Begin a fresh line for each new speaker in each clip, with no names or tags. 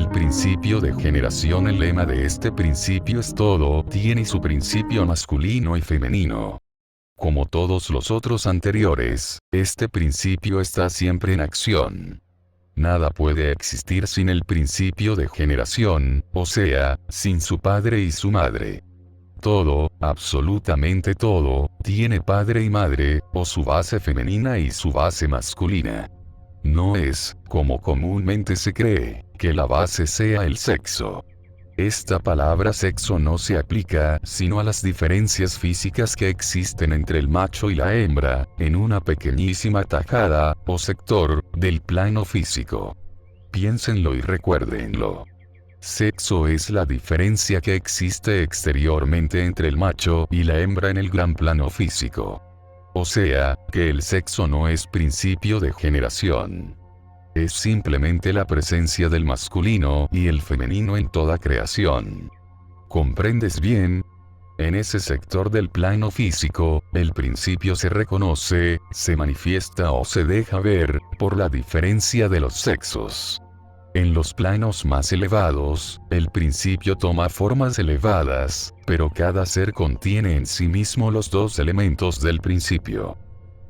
el principio de generación. El lema de este principio es todo tiene su principio masculino y femenino. Como todos los otros anteriores, este principio está siempre en acción. Nada puede existir sin el principio de generación, o sea, sin su padre y su madre. Todo, absolutamente todo, tiene padre y madre, o su base femenina y su base masculina. No es, como comúnmente se cree, que la base sea el sexo. Esta palabra sexo no se aplica sino a las diferencias físicas que existen entre el macho y la hembra, en una pequeñísima tajada, o sector, del plano físico. Piénsenlo y recuérdenlo. Sexo es la diferencia que existe exteriormente entre el macho y la hembra en el gran plano físico. O sea, que el sexo no es principio de generación. Es simplemente la presencia del masculino y el femenino en toda creación. ¿Comprendes bien? En ese sector del plano físico, el principio se reconoce, se manifiesta o se deja ver, por la diferencia de los sexos. En los planos más elevados, el principio toma formas elevadas, pero cada ser contiene en sí mismo los dos elementos del principio.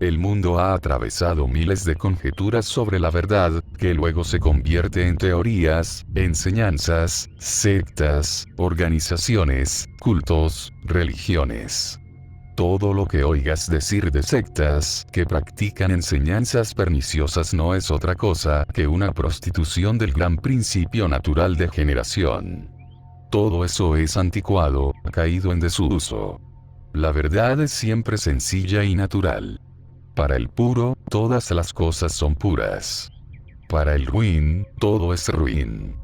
El mundo ha atravesado miles de conjeturas sobre la verdad, que luego se convierte en teorías, enseñanzas, sectas, organizaciones, cultos, religiones. Todo lo que oigas decir de sectas que practican enseñanzas perniciosas no es otra cosa que una prostitución del gran principio natural de generación. Todo eso es anticuado, caído en desuso. La verdad es siempre sencilla y natural. Para el puro, todas las cosas son puras. Para el ruin, todo es ruin.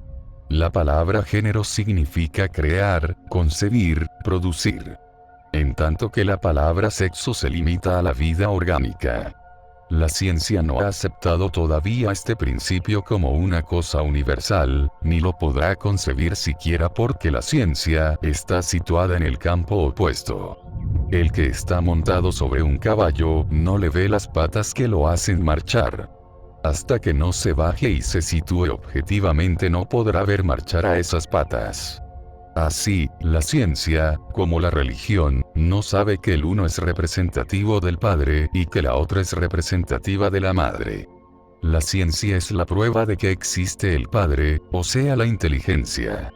La palabra género significa crear, concebir, producir. En tanto que la palabra sexo se limita a la vida orgánica. La ciencia no ha aceptado todavía este principio como una cosa universal, ni lo podrá concebir siquiera porque la ciencia está situada en el campo opuesto. El que está montado sobre un caballo no le ve las patas que lo hacen marchar. Hasta que no se baje y se sitúe objetivamente no podrá ver marchar a esas patas. Así, la ciencia, como la religión, no sabe que el uno es representativo del padre y que la otra es representativa de la madre. La ciencia es la prueba de que existe el padre, o sea la inteligencia.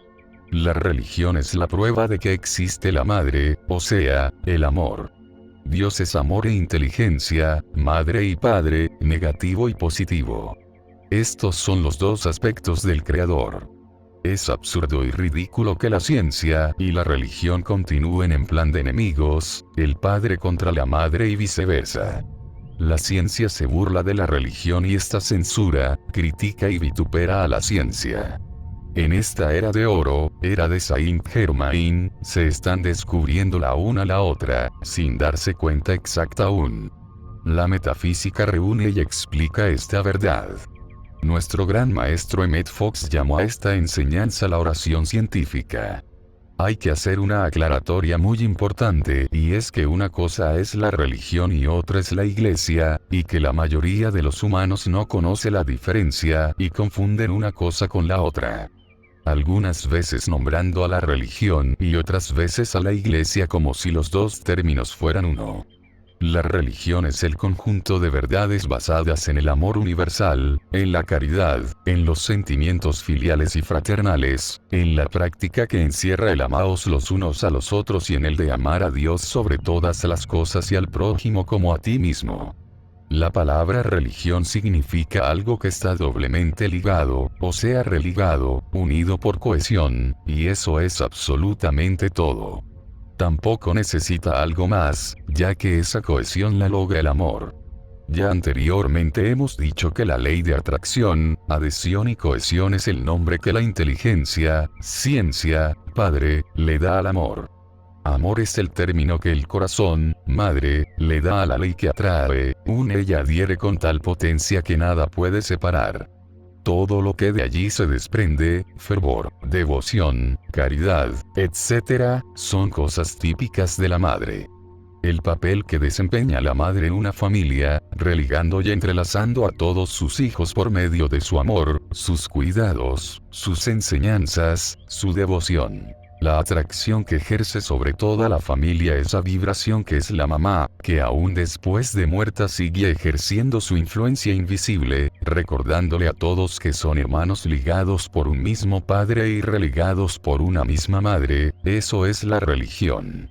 La religión es la prueba de que existe la madre, o sea, el amor. Dios es amor e inteligencia, madre y padre, negativo y positivo. Estos son los dos aspectos del Creador. Es absurdo y ridículo que la ciencia y la religión continúen en plan de enemigos, el padre contra la madre y viceversa. La ciencia se burla de la religión y esta censura, critica y vitupera a la ciencia. En esta era de oro, era de Saint-Germain, se están descubriendo la una a la otra, sin darse cuenta exacta aún. La metafísica reúne y explica esta verdad. Nuestro gran maestro Emmett Fox llamó a esta enseñanza la oración científica. Hay que hacer una aclaratoria muy importante, y es que una cosa es la religión y otra es la iglesia, y que la mayoría de los humanos no conoce la diferencia, y confunden una cosa con la otra. Algunas veces nombrando a la religión y otras veces a la iglesia como si los dos términos fueran uno. La religión es el conjunto de verdades basadas en el amor universal, en la caridad, en los sentimientos filiales y fraternales, en la práctica que encierra el amaos los unos a los otros y en el de amar a Dios sobre todas las cosas y al prójimo como a ti mismo. La palabra religión significa algo que está doblemente ligado, o sea religado, unido por cohesión, y eso es absolutamente todo. Tampoco necesita algo más, ya que esa cohesión la logra el amor. Ya anteriormente hemos dicho que la ley de atracción, adhesión y cohesión es el nombre que la inteligencia, ciencia, padre, le da al amor. Amor es el término que el corazón, madre, le da a la ley que atrae, une y adhiere con tal potencia que nada puede separar. Todo lo que de allí se desprende, fervor, devoción, caridad, etc., son cosas típicas de la madre. El papel que desempeña la madre en una familia, religando y entrelazando a todos sus hijos por medio de su amor, sus cuidados, sus enseñanzas, su devoción. La atracción que ejerce sobre toda la familia, esa vibración que es la mamá, que aún después de muerta sigue ejerciendo su influencia invisible, recordándole a todos que son hermanos ligados por un mismo padre y religados por una misma madre, eso es la religión.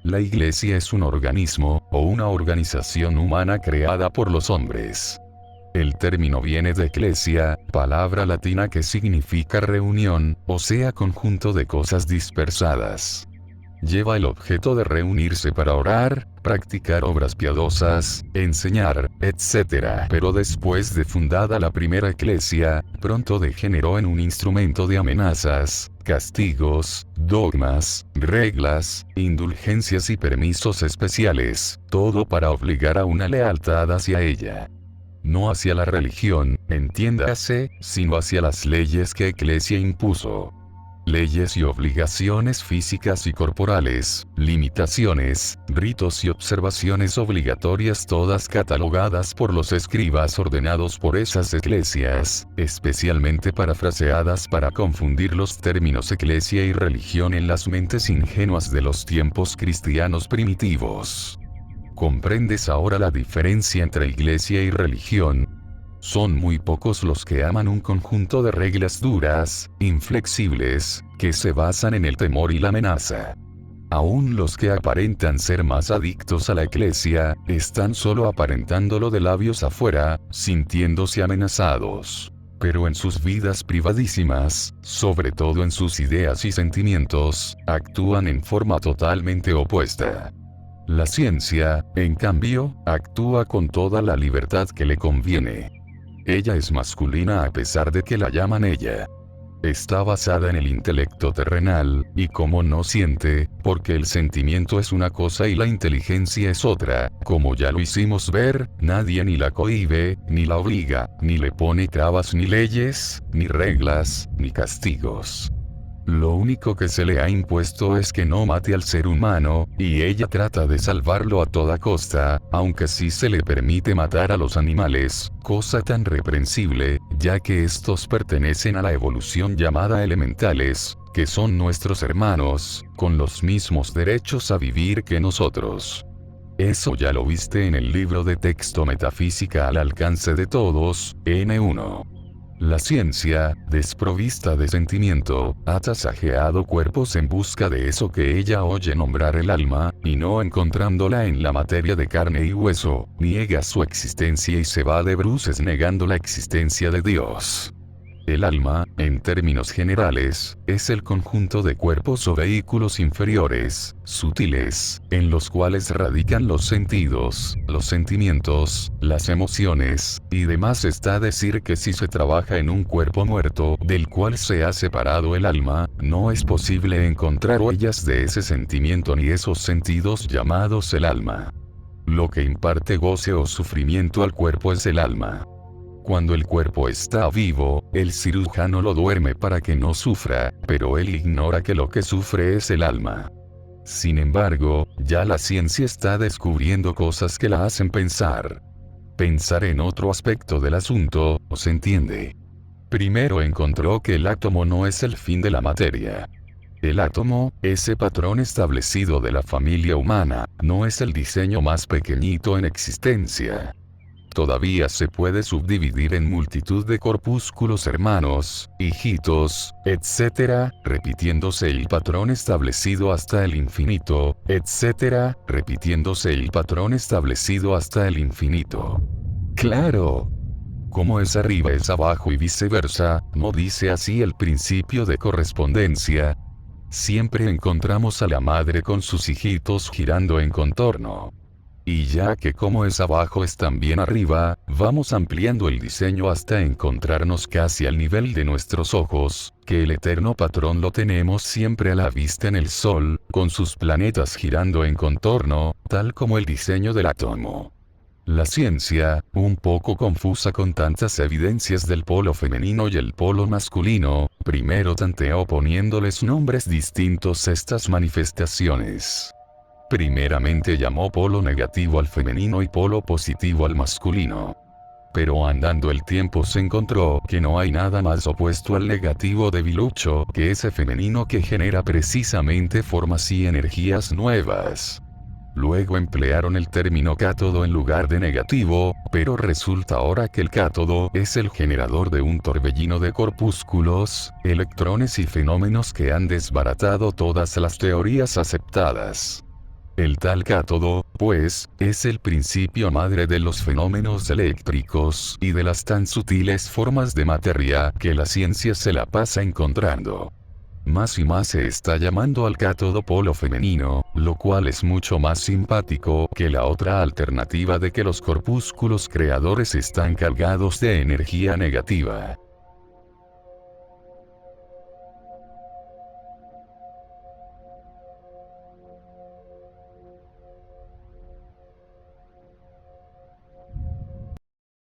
La Iglesia es un organismo, o una organización humana creada por los hombres. El término viene de ecclesia, palabra latina que significa reunión, o sea conjunto de cosas dispersadas. Lleva el objeto de reunirse para orar, practicar obras piadosas, enseñar, etc. Pero después de fundada la primera Iglesia, pronto degeneró en un instrumento de amenazas, castigos, dogmas, reglas, indulgencias y permisos especiales, todo para obligar a una lealtad hacia ella. No hacia la religión, entiéndase, sino hacia las leyes que Iglesia impuso. Leyes y obligaciones físicas y corporales, limitaciones, ritos y observaciones obligatorias, todas catalogadas por los escribas ordenados por esas iglesias, especialmente parafraseadas para confundir los términos iglesia y religión en las mentes ingenuas de los tiempos cristianos primitivos. ¿Comprendes ahora la diferencia entre iglesia y religión? Son muy pocos los que aman un conjunto de reglas duras, inflexibles, que se basan en el temor y la amenaza. Aún los que aparentan ser más adictos a la iglesia, están solo aparentándolo de labios afuera, sintiéndose amenazados. Pero en sus vidas privadísimas, sobre todo en sus ideas y sentimientos, actúan en forma totalmente opuesta. La ciencia, en cambio, actúa con toda la libertad que le conviene. Ella es masculina a pesar de que la llaman ella. Está basada en el intelecto terrenal, y como no siente, porque el sentimiento es una cosa y la inteligencia es otra, como ya lo hicimos ver, nadie ni la cohíbe, ni la obliga, ni le pone trabas ni leyes, ni reglas, ni castigos. Lo único que se le ha impuesto es que no mate al ser humano, y ella trata de salvarlo a toda costa, aunque sí se le permite matar a los animales, cosa tan reprensible, ya que estos pertenecen a la evolución llamada elementales, que son nuestros hermanos, con los mismos derechos a vivir que nosotros. Eso ya lo viste en el libro de texto Metafísica al alcance de todos, N1. La ciencia, desprovista de sentimiento, ha tasajeado cuerpos en busca de eso que ella oye nombrar el alma, y no encontrándola en la materia de carne y hueso, niega su existencia y se va de bruces negando la existencia de Dios. El alma, en términos generales, es el conjunto de cuerpos o vehículos inferiores, sutiles, en los cuales radican los sentidos, los sentimientos, las emociones, y demás. Está a decir que si se trabaja en un cuerpo muerto, del cual se ha separado el alma, no es posible encontrar huellas de ese sentimiento ni esos sentidos llamados el alma. Lo que imparte goce o sufrimiento al cuerpo es el alma. Cuando el cuerpo está vivo, el cirujano lo duerme para que no sufra, pero él ignora que lo que sufre es el alma. Sin embargo, ya la ciencia está descubriendo cosas que la hacen pensar. Pensar en otro aspecto del asunto, ¿se entiende? Primero encontró que el átomo no es el fin de la materia. El átomo, ese patrón establecido de la familia humana, no es el diseño más pequeñito en existencia. Todavía se puede subdividir en multitud de corpúsculos hermanos, hijitos, etc., repitiéndose el patrón establecido hasta el infinito, etc., repitiéndose el patrón establecido hasta el infinito. ¡Claro! Como es arriba es abajo y viceversa, ¿no dice así el principio de correspondencia? Siempre encontramos a la madre con sus hijitos girando en contorno. Y ya que como es abajo es también arriba, vamos ampliando el diseño hasta encontrarnos casi al nivel de nuestros ojos, que el eterno patrón lo tenemos siempre a la vista en el Sol, con sus planetas girando en contorno, tal como el diseño del átomo. La ciencia, un poco confusa con tantas evidencias del polo femenino y el polo masculino, primero tanteó poniéndoles nombres distintos a estas manifestaciones. Primeramente llamó polo negativo al femenino y polo positivo al masculino. Pero andando el tiempo se encontró que no hay nada más opuesto al negativo debilucho que ese femenino que genera precisamente formas y energías nuevas. Luego emplearon el término cátodo en lugar de negativo, pero resulta ahora que el cátodo es el generador de un torbellino de corpúsculos, electrones y fenómenos que han desbaratado todas las teorías aceptadas. El tal cátodo, pues, es el principio madre de los fenómenos eléctricos y de las tan sutiles formas de materia que la ciencia se la pasa encontrando. Más y más se está llamando al cátodo polo femenino, lo cual es mucho más simpático que la otra alternativa de que los corpúsculos creadores están cargados de energía negativa.